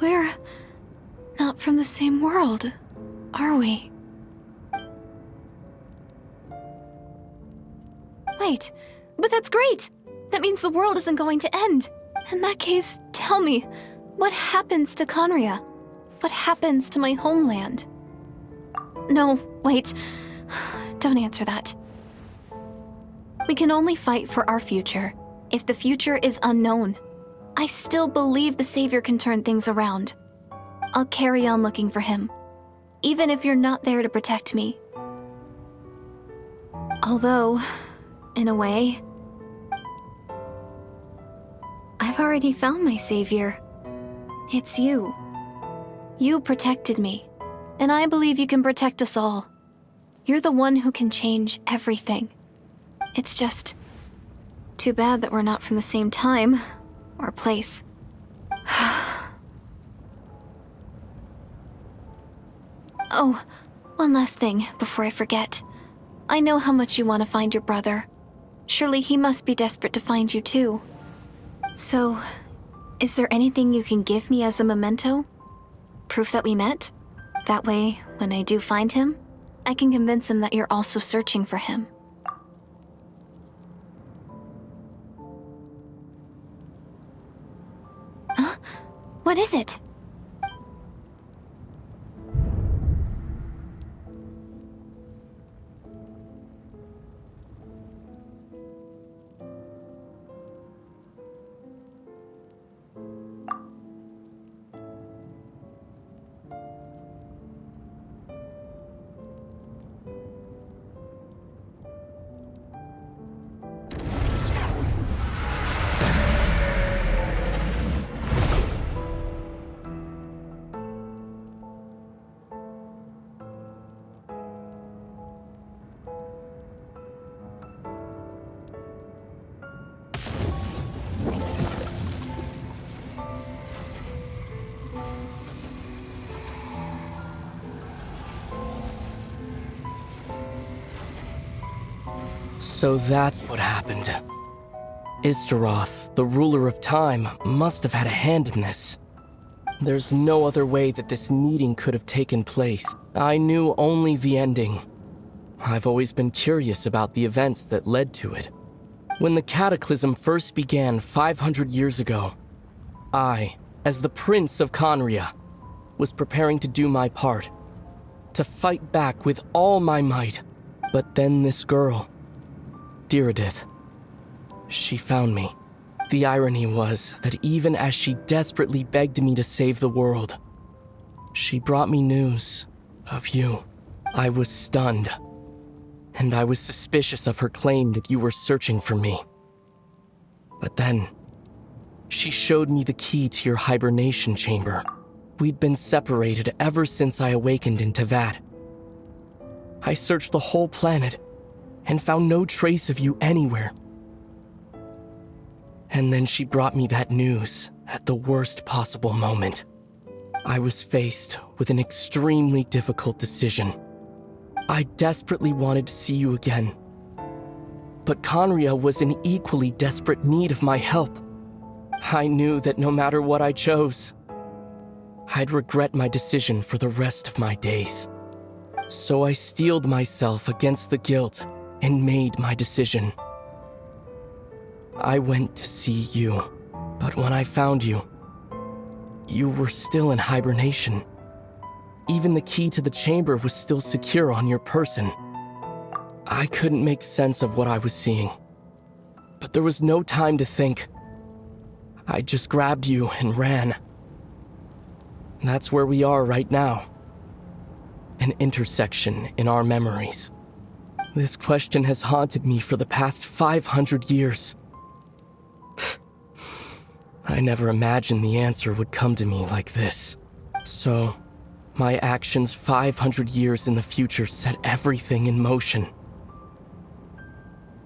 We're not from the same world, are we? Wait, but that's great! That means the world isn't going to end. In that case, tell me, what happens to Conria? What happens to my homeland? No, wait. Don't answer that. We can only fight for our future, if the future is unknown. I still believe the Savior can turn things around. I'll carry on looking for him, even if you're not there to protect me. Although, in a way, I've already found my Savior. It's you. You protected me, and I believe you can protect us all. You're the one who can change everything. It's just too bad that we're not from the same time or place. Oh, one last thing before I forget. I know how much you want to find your brother. Surely he must be desperate to find you too. So, is there anything you can give me as a memento? Proof that we met? That way, when I do find him, I can convince him that you're also searching for him. Huh? What is it? So that's what happened. Istaroth, the ruler of time, must have had a hand in this. There's no other way that this meeting could have taken place. I knew only the ending. I've always been curious about the events that led to it. When the Cataclysm first began 500 years ago, I, as the Prince of Conria, was preparing to do my part, to fight back with all my might. But then this girl, Diridith, she found me. The irony was that even as she desperately begged me to save the world, she brought me news of you. I was stunned, and I was suspicious of her claim that you were searching for me. But then, she showed me the key to your hibernation chamber. We'd been separated ever since I awakened in Tevat. I searched the whole planet and found no trace of you anywhere. And then she brought me that news at the worst possible moment. I was faced with an extremely difficult decision. I desperately wanted to see you again, but Conria was in equally desperate need of my help. I knew that no matter what I chose, I'd regret my decision for the rest of my days. So I steeled myself against the guilt and made my decision. I went to see you, but when I found you, you were still in hibernation. Even the key to the chamber was still secure on your person. I couldn't make sense of what I was seeing, but there was no time to think. I just grabbed you and ran. That's where we are right now. An intersection in our memories. This question has haunted me for the past 500 years. I never imagined the answer would come to me like this. So, my actions 500 years in the future set everything in motion.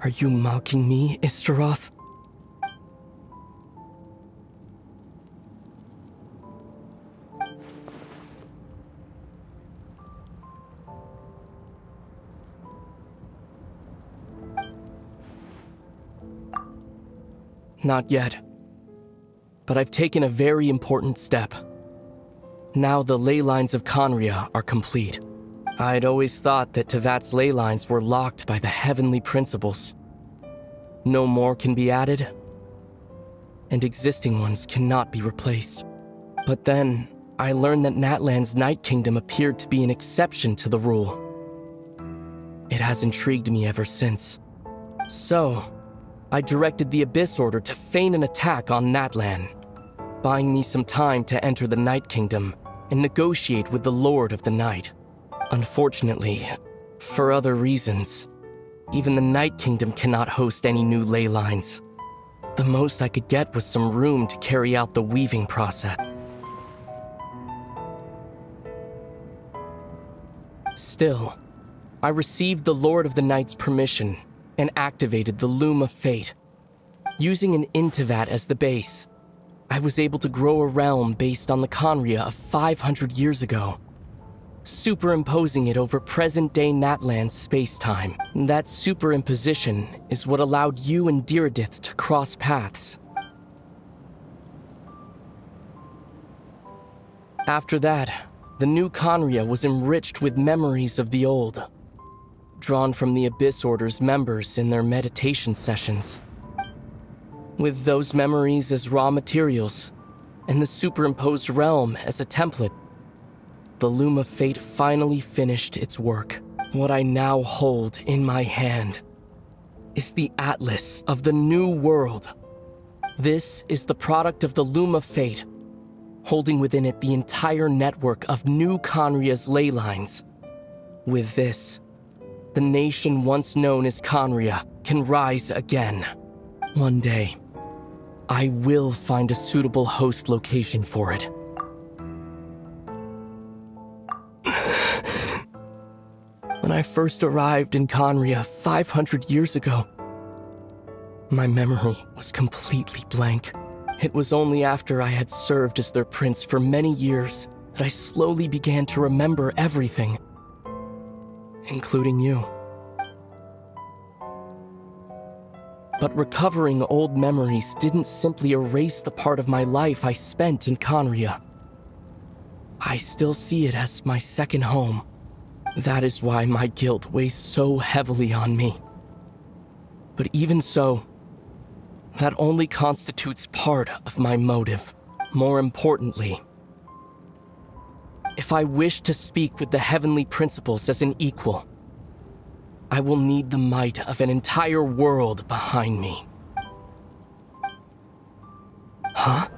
Are you mocking me, Istaroth? Not yet. But I've taken a very important step. Now the ley lines of Conria are complete. I'd always thought that Tevat's ley lines were locked by the heavenly principles. No more can be added, and existing ones cannot be replaced. But then, I learned that Natlan's Night Kingdom appeared to be an exception to the rule. It has intrigued me ever since. So, I directed the Abyss Order to feign an attack on Natlan, buying me some time to enter the Night Kingdom and negotiate with the Lord of the Night. Unfortunately, for other reasons, even the Night Kingdom cannot host any new ley lines. The most I could get was some room to carry out the weaving process. Still, I received the Lord of the Night's permission and activated the Loom of Fate. Using an Intivat as the base, I was able to grow a realm based on the Conria of 500 years ago, superimposing it over present-day Natlan's space-time. That superimposition is what allowed you and Diridith to cross paths. After that, the new Conria was enriched with memories of the old, drawn from the Abyss Order's members in their meditation sessions. With those memories as raw materials, and the superimposed realm as a template, the Loom of Fate finally finished its work. What I now hold in my hand is the Atlas of the New World. This is the product of the Loom of Fate, holding within it the entire network of new Conria's ley lines. With this, the nation once known as Conria can rise again. One day, I will find a suitable host location for it. When I first arrived in Conria 500 years ago, my memory was completely blank. It was only after I had served as their prince for many years that I slowly began to remember everything, including you. But recovering old memories didn't simply erase the part of my life I spent in Conria. I still see it as my second home. That is why my guilt weighs so heavily on me. But even so, that only constitutes part of my motive. More importantly, if I wish to speak with the heavenly principles as an equal, I will need the might of an entire world behind me. Huh?